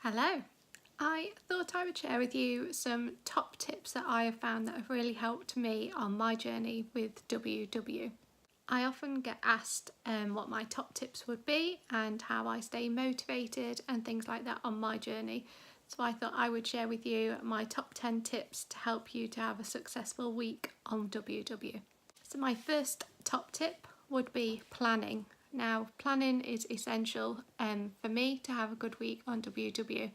Hello. I thought I would share with you some top tips that I have found that have really helped me on my journey with WW. I often get asked what my top tips would be and how I stay motivated and things like that on my journey. So I thought I would share with you my top 10 tips to help you to have a successful week on WW. So my first top tip would be planning. Now, planning is essential for me to have a good week on WW.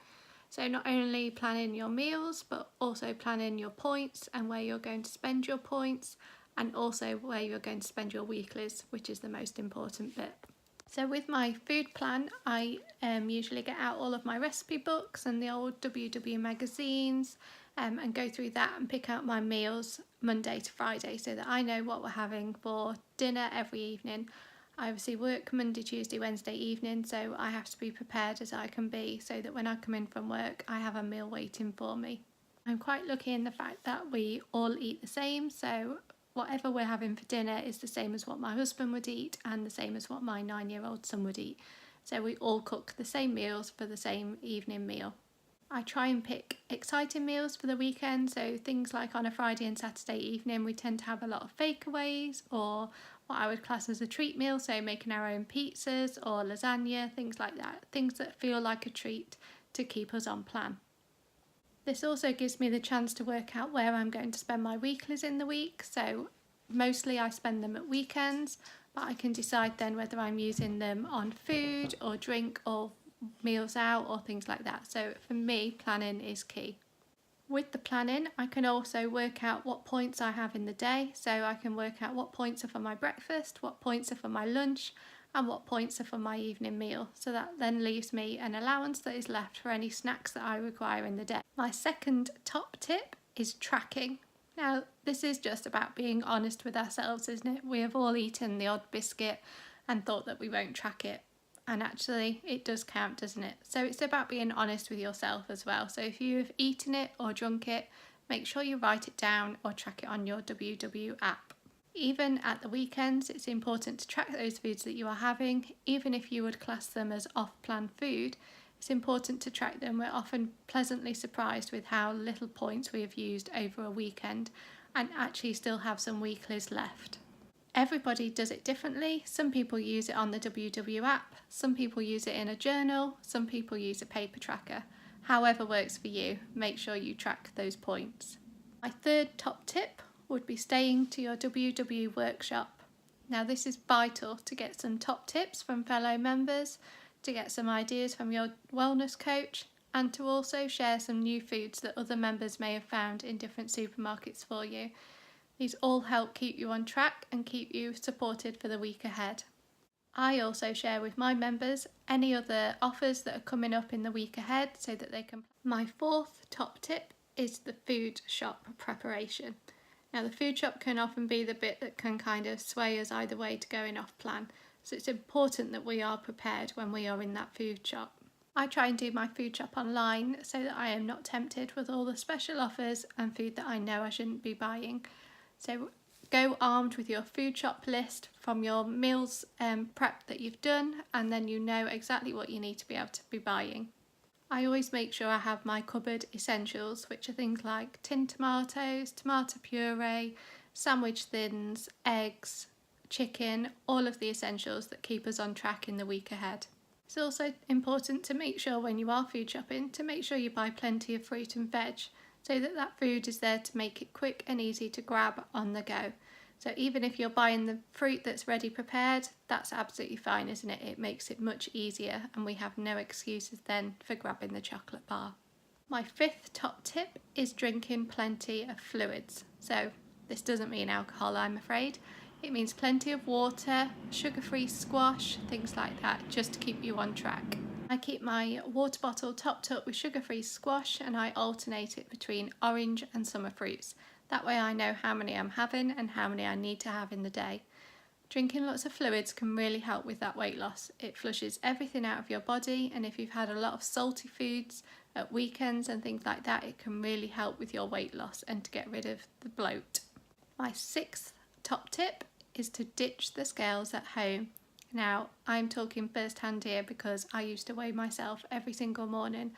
So not only planning your meals, but also planning your points and where you're going to spend your points, and also where you're going to spend your weeklies, which is the most important bit. So with my food plan, I usually get out all of my recipe books and the old WW magazines and go through that and pick out my meals Monday to Friday so that I know what we're having for dinner every evening. I obviously work Monday, Tuesday, Wednesday evening, so I have to be prepared as I can be so that when I come in from work I have a meal waiting for me. I'm quite lucky in the fact that we all eat the same, so whatever we're having for dinner is the same as what my husband would eat and the same as what my 9-year-old son would eat. So we all cook the same meals for the same evening meal. I try and pick exciting meals for the weekend, so things like on a Friday and Saturday evening we tend to have a lot of fakeaways or what I would class as a treat meal, so making our own pizzas or lasagna, things like that, things that feel like a treat to keep us on plan. This also gives me the chance to work out where I'm going to spend my weeklies in the week, so mostly I spend them at weekends, but I can decide then whether I'm using them on food or drink or meals out or things like that. So for me, planning is key. With the planning, I can also work out what points I have in the day, so I can work out what points are for my breakfast, what points are for my lunch, and what points are for my evening meal. So that then leaves me an allowance that is left for any snacks that I require in the day. My second top tip is tracking. Now, this is just about being honest with ourselves, isn't it? We have all eaten the odd biscuit and thought that we won't track it. And actually, it does count, doesn't it? So it's about being honest with yourself as well. So if you've eaten it or drunk it, make sure you write it down or track it on your WW app. Even at the weekends, it's important to track those foods that you are having. Even if you would class them as off-plan food, it's important to track them. We're often pleasantly surprised with how little points we have used over a weekend and actually still have some weeklies left. Everybody does it differently. Some people use it on the WW app, some people use it in a journal, some people use a paper tracker. However works for you, make sure you track those points. My third top tip would be staying to your WW workshop. Now this is vital to get some top tips from fellow members, to get some ideas from your wellness coach, and to also share some new foods that other members may have found in different supermarkets for you. These all help keep you on track and keep you supported for the week ahead. I also share with my members any other offers that are coming up in the week ahead so that they can. My fourth top tip is the food shop preparation. Now the food shop can often be the bit that can kind of sway us either way to going off plan, so it's important that we are prepared when we are in that food shop. I try and do my food shop online so that I am not tempted with all the special offers and food that I know I shouldn't be buying. So go armed with your food shop list from your meals prep that you've done, and then you know exactly what you need to be able to be buying. I always make sure I have my cupboard essentials, which are things like tinned tomatoes, tomato puree, sandwich thins, eggs, chicken, all of the essentials that keep us on track in the week ahead. It's also important to make sure when you are food shopping to make sure you buy plenty of fruit and veg, so that that food is there to make it quick and easy to grab on the go. So even if you're buying the fruit that's ready prepared, that's absolutely fine, isn't it? It makes it much easier and we have no excuses then for grabbing the chocolate bar. My fifth top tip is drinking plenty of fluids. So this doesn't mean alcohol, I'm afraid. It means plenty of water, sugar-free squash, things like that, just to keep you on track. I keep my water bottle topped up with sugar-free squash and I alternate it between orange and summer fruits. That way I know how many I'm having and how many I need to have in the day. Drinking lots of fluids can really help with that weight loss. It flushes everything out of your body, and if you've had a lot of salty foods at weekends and things like that, it can really help with your weight loss and to get rid of the bloat. My sixth top tip is to ditch the scales at home. Now, I'm talking first hand here because I used to weigh myself every single morning,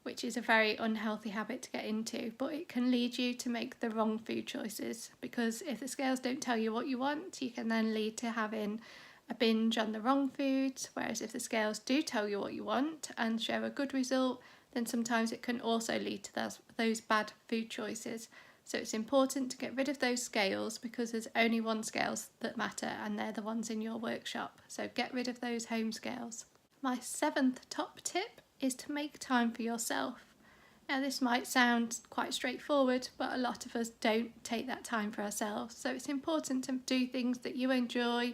which is a very unhealthy habit to get into, but it can lead you to make the wrong food choices, because if the scales don't tell you what you want, you can then lead to having a binge on the wrong foods, whereas if the scales do tell you what you want and show a good result, then sometimes it can also lead to those bad food choices. So it's important to get rid of those scales, because there's only one scales that matter, and they're the ones in your workshop. So get rid of those home scales. My 7th top tip is to make time for yourself. Now, this might sound quite straightforward, but a lot of us don't take that time for ourselves. So it's important to do things that you enjoy,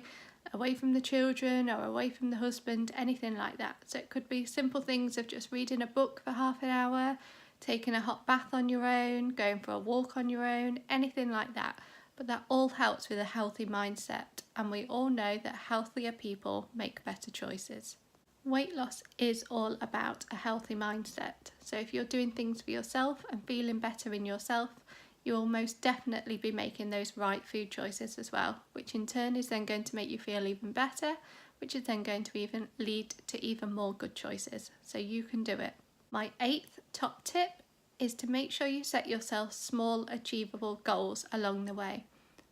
away from the children or away from the husband, anything like that. So it could be simple things of just reading a book for half an hour, taking a hot bath on your own, going for a walk on your own, anything like that. But that all helps with a healthy mindset, and we all know that healthier people make better choices. Weight loss is all about a healthy mindset. So if you're doing things for yourself and feeling better in yourself, you will most definitely be making those right food choices as well, which in turn is then going to make you feel even better, which is then going to even lead to even more good choices. So you can do it. My 8th top tip is to make sure you set yourself small, achievable goals along the way.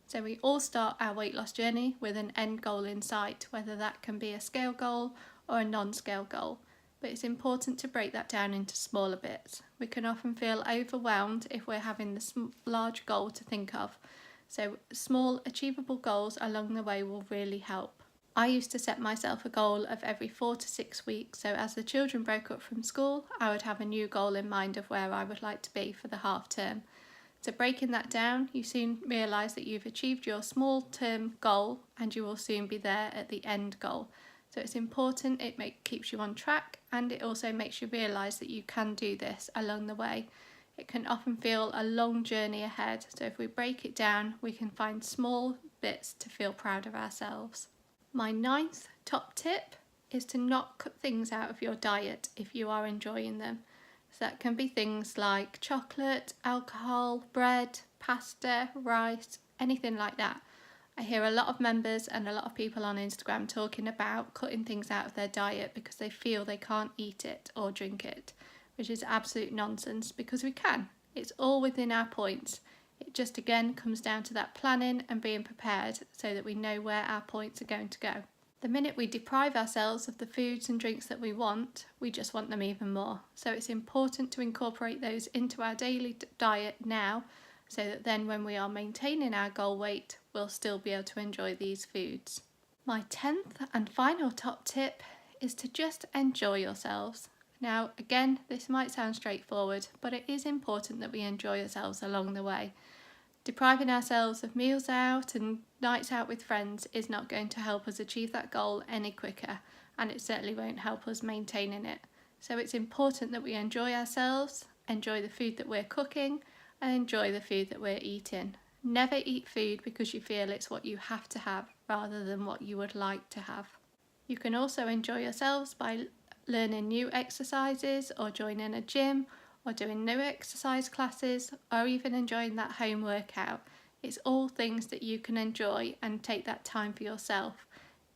So we all start our weight loss journey with an end goal in sight, whether that can be a scale goal or a non-scale goal. But it's important to break that down into smaller bits. We can often feel overwhelmed if we're having this large goal to think of. So small, achievable goals along the way will really help. I used to set myself a goal of every 4 to 6 weeks, so as the children broke up from school, I would have a new goal in mind of where I would like to be for the half term. So breaking that down, you soon realise that you've achieved your small term goal, and you will soon be there at the end goal. So it's important, it keeps you on track, and it also makes you realise that you can do this along the way. It can often feel a long journey ahead, so if we break it down, we can find small bits to feel proud of ourselves. My 9th top tip is to not cut things out of your diet if you are enjoying them. So that can be things like chocolate, alcohol, bread, pasta, rice, anything like that. I hear a lot of members and a lot of people on Instagram talking about cutting things out of their diet because they feel they can't eat it or drink it, which is absolute nonsense, because we can. It's all within our points. It just again comes down to that planning and being prepared so that we know where our points are going to go. The minute we deprive ourselves of the foods and drinks that we want, we just want them even more. So it's important to incorporate those into our daily diet now, so that then when we are maintaining our goal weight, we'll still be able to enjoy these foods. My 10th and final top tip is to just enjoy yourselves. Now, again, this might sound straightforward, but it is important that we enjoy ourselves along the way. Depriving ourselves of meals out and nights out with friends is not going to help us achieve that goal any quicker, and it certainly won't help us maintaining it. So it's important that we enjoy ourselves, enjoy the food that we're cooking, and enjoy the food that we're eating. Never eat food because you feel it's what you have to have rather than what you would like to have. You can also enjoy yourselves by learning new exercises or joining a gym or doing new exercise classes or even enjoying that home workout. It's all things that you can enjoy and take that time for yourself.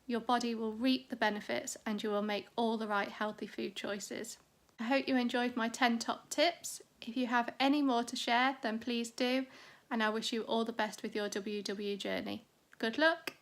Your body will reap the benefits and you will make all the right healthy food choices. I hope you enjoyed my 10 top tips. If you have any more to share, then please do, and I wish you all the best with your WW journey. Good luck!